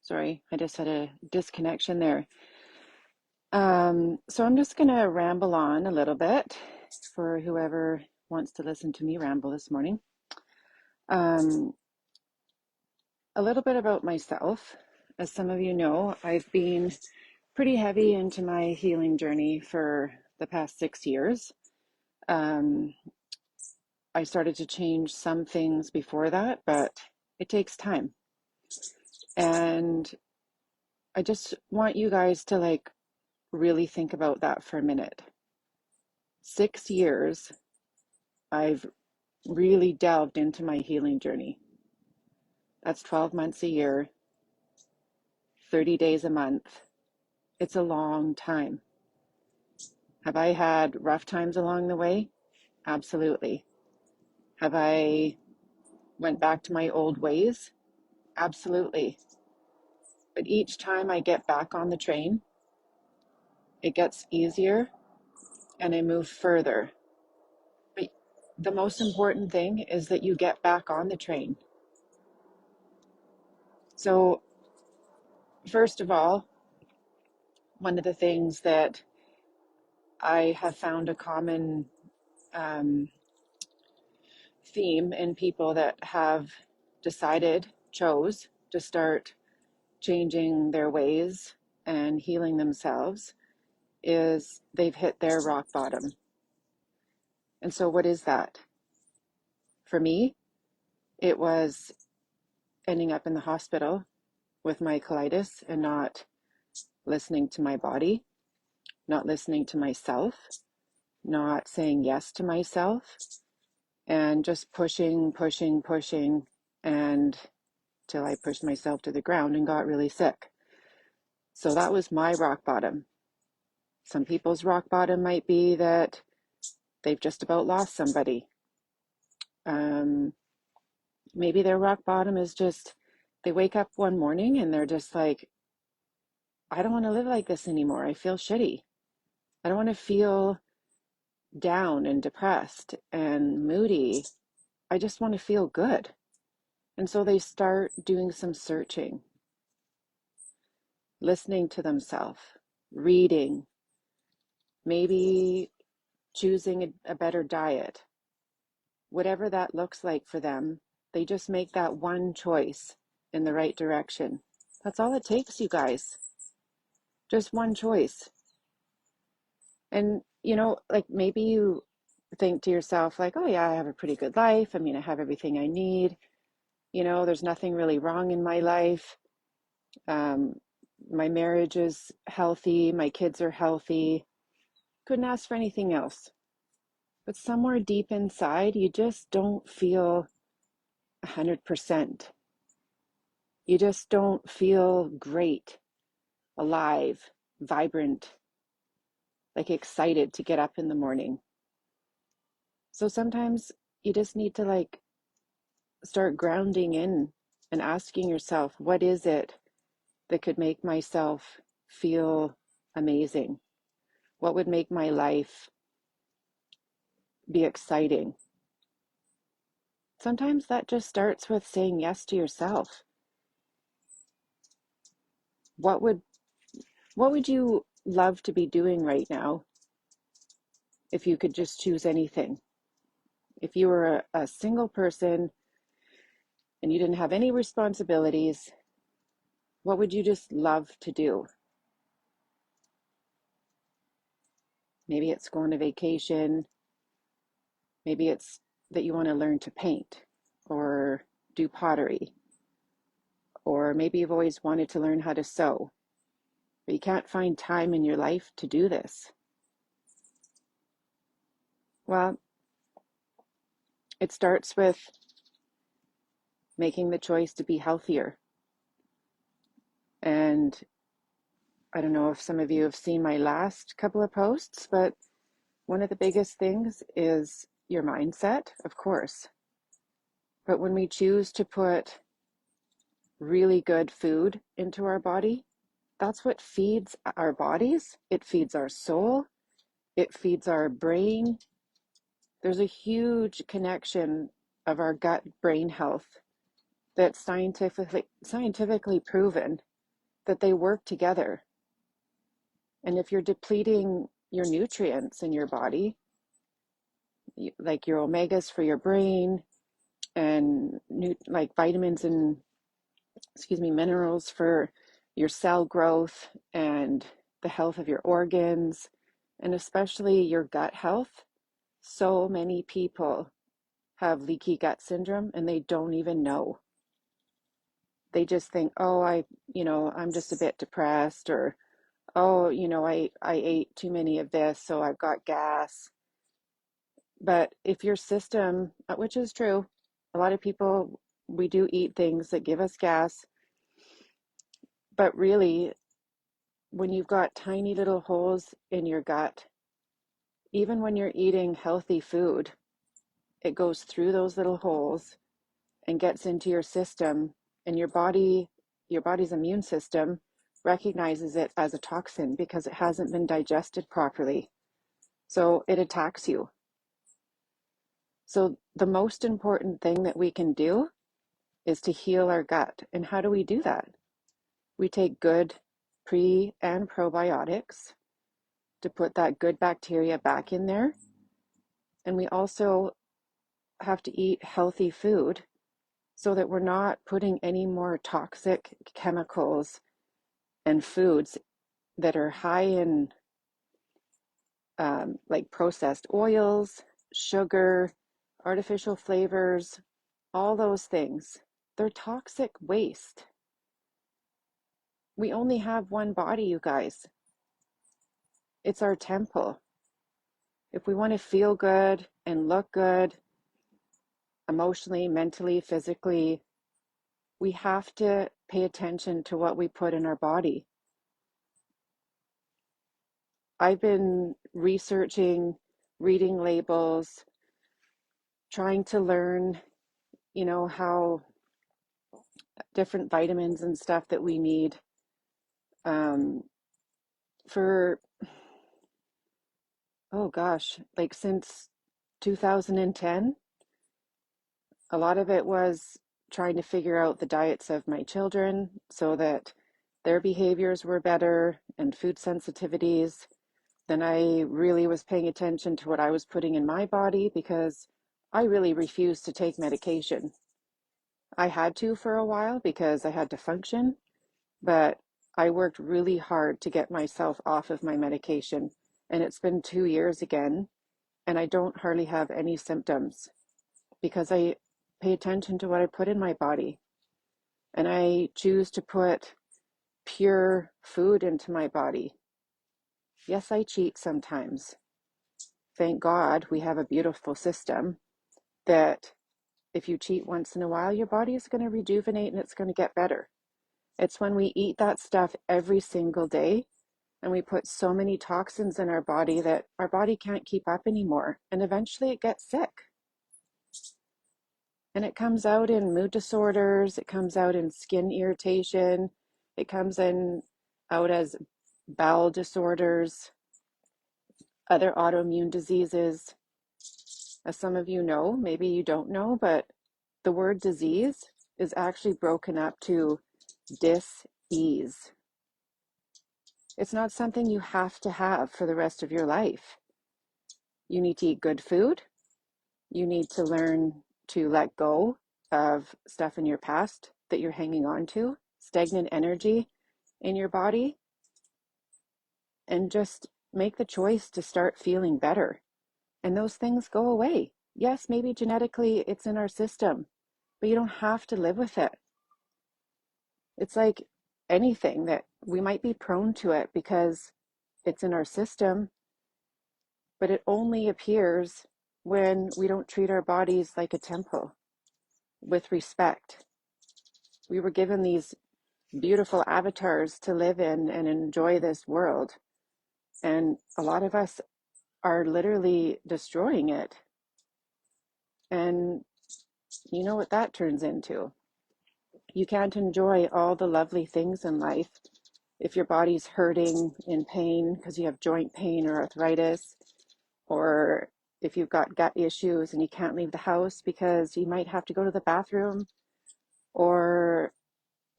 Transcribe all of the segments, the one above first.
Sorry, I just had a disconnection there. So I'm just going to ramble on a little bit for whoever wants to listen to me ramble this morning. Um, a little bit about myself. As some of you know, I've been pretty heavy into my healing journey for the past 6 years. Um, I started to change some things before that, but it takes time. And I just want you guys to really think about that for a minute. 6 years, I've really delved into my healing journey. That's 12 months a year, 30 days a month. It's a long time. Have I had rough times along the way? Absolutely. Have I went back to my old ways? Absolutely. But each time I get back on the train, it gets easier and I move further. But the most important thing is that you get back on the train. So, first of all, one of the things that I have found a common um, theme in people that have chose to start changing their ways and healing themselves is they've hit their rock bottom. And so, what is that? For me, it was ending up in the hospital with my colitis and not listening to my body, not listening to myself, not saying yes to myself, and just pushing, pushing, pushing, and till I pushed myself to the ground and got really sick. So that was my rock bottom. Some people's rock bottom might be that they've just about lost somebody. Um, Maybe their rock bottom is just they wake up one morning and they're just like, I don't want to live like this anymore. I feel shitty. I don't want to feel down and depressed and moody. I just want to feel good. And so they start doing some searching, listening to themselves, reading, maybe choosing a better diet, whatever that looks like for them. They just make that one choice in the right direction. That's all it takes, you guys. Just one choice. And, maybe you think to yourself, like, oh, yeah, I have a pretty good life. I mean, I have everything I need. There's nothing really wrong in my life. Um, my marriage is healthy. My kids are healthy. Couldn't ask for anything else. But somewhere deep inside, you just don't feel 100%. You just don't feel great, alive, vibrant, like excited to get up in the morning. So sometimes you just need to start grounding in and asking yourself, what is it that could make myself feel amazing? What would make my life be exciting? Sometimes that just starts with saying yes to yourself. What would you love to be doing right now if you could just choose anything? If you were a single person and you didn't have any responsibilities, what would you just love to do? Maybe it's going on vacation. Maybe it's that you want to learn to paint or do pottery. Or maybe you've always wanted to learn how to sew, but you can't find time in your life to do this. Well, it starts with making the choice to be healthier. And I don't know if some of you have seen my last couple of posts, but one of the biggest things is your mindset, of course. But when we choose to put really good food into our body, that's what feeds our bodies. It feeds our soul. It feeds our brain. There's a huge connection of our gut brain health that's scientifically proven. that they work together. And if you're depleting your nutrients in your body, like your omegas for your brain and like vitamins and minerals for your cell growth and the health of your organs, and especially your gut health. So many people have leaky gut syndrome and they don't even know. They just think, oh, I'm just a bit depressed, or, oh, I ate too many of this, so I've got gas. But if your system, which is true, a lot of people, we do eat things that give us gas, but really, when you've got tiny little holes in your gut, even when you're eating healthy food, it goes through those little holes and gets into your system, and your body's immune system recognizes it as a toxin because it hasn't been digested properly. So it attacks you. So the most important thing that we can do is to heal our gut. And how do we do that? We take good pre and probiotics to put that good bacteria back in there. And we also have to eat healthy food so that we're not putting any more toxic chemicals and foods that are high in like processed oils, sugar, artificial flavors, all those things. They're toxic waste. We only have one body, you guys. It's our temple. If we want to feel good and look good, emotionally, mentally, physically, we have to pay attention to what we put in our body. I've been researching, reading labels, trying to learn, how different vitamins and stuff that we need for, oh gosh, like since 2010. A lot of it was trying to figure out the diets of my children so that their behaviors were better and food sensitivities. Then I really was paying attention to what I was putting in my body because I really refused to take medication. I had to for a while because I had to function, but I worked really hard to get myself off of my medication. And it's been 2 years again, and I don't hardly have any symptoms because I pay attention to what I put in my body. And I choose to put pure food into my body. Yes, I cheat sometimes. Thank God we have a beautiful system that if you cheat once in a while, your body is going to rejuvenate and it's going to get better. It's when we eat that stuff every single day and we put so many toxins in our body that our body can't keep up anymore. And eventually it gets sick. And it comes out in mood disorders, it comes out in skin irritation, it comes out as bowel disorders, other autoimmune diseases. As some of you know, maybe you don't know, but the word disease is actually broken up to dis-ease. It's not something you have to have for the rest of your life. You need to eat good food. You need to learn to let go of stuff in your past that you're hanging on to, stagnant energy in your body, and just make the choice to start feeling better. And those things go away. Yes, maybe genetically it's in our system, but you don't have to live with it. It's like anything that we might be prone to it because it's in our system, but it only appears when we don't treat our bodies like a temple with respect. We were given these beautiful avatars to live in and enjoy this world. And a lot of us are literally destroying it. And you know what that turns into. You can't enjoy all the lovely things in life if your body's hurting, in pain because you have joint pain or arthritis, or if you've got gut issues and you can't leave the house because you might have to go to the bathroom, or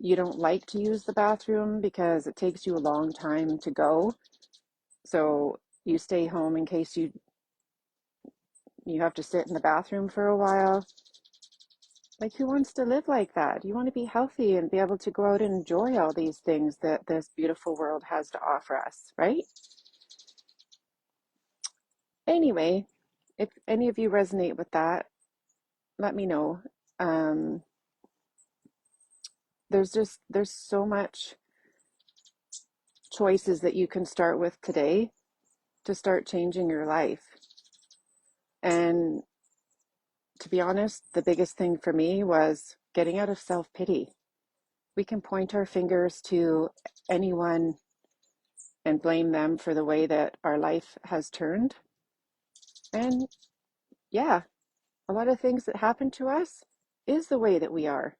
you don't like to use the bathroom because it takes you a long time to go. So you stay home in case you have to sit in the bathroom for a while. Like, who wants to live like that? You want to be healthy and be able to go out and enjoy all these things that this beautiful world has to offer us, right? Anyway, if any of you resonate with that, let me know. Um, there's so much choices that you can start with today to start changing your life. And to be honest, the biggest thing for me was getting out of self-pity. We can point our fingers to anyone and blame them for the way that our life has turned. And yeah, a lot of things that happen to us is the way that we are.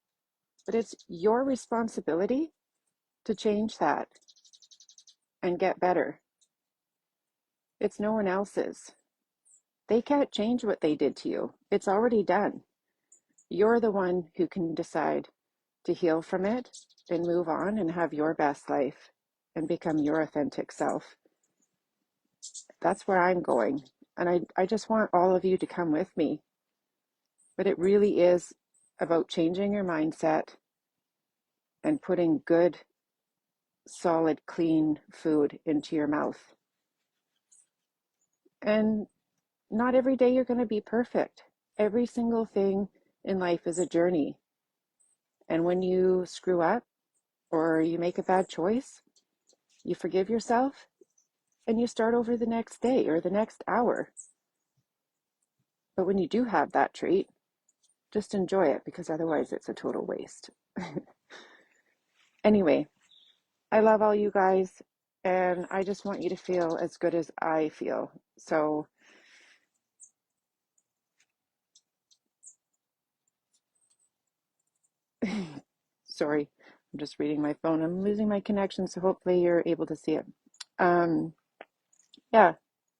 But it's your responsibility to change that and get better. It's no one else's. They can't change what they did to you. It's already done. You're the one who can decide to heal from it and move on and have your best life and become your authentic self. That's where I'm going. And I just want all of you to come with me. But it really is about changing your mindset and putting good, solid, clean food into your mouth. And not every day you're going to be perfect. Every single thing in life is a journey. And when you screw up or you make a bad choice, you forgive yourself and you start over the next day or the next hour. But when you do have that treat, just enjoy it, because otherwise it's a total waste. Anyway, I love all you guys, and I just want you to feel as good as I feel. So sorry, I'm just reading my phone. I'm losing my connection, so hopefully you're able to see it. Um, yeah,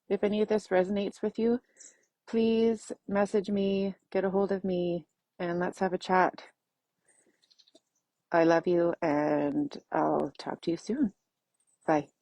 if any of this resonates with you, please message me, get a hold of me, and let's have a chat. I love you, and I'll talk to you soon. Bye.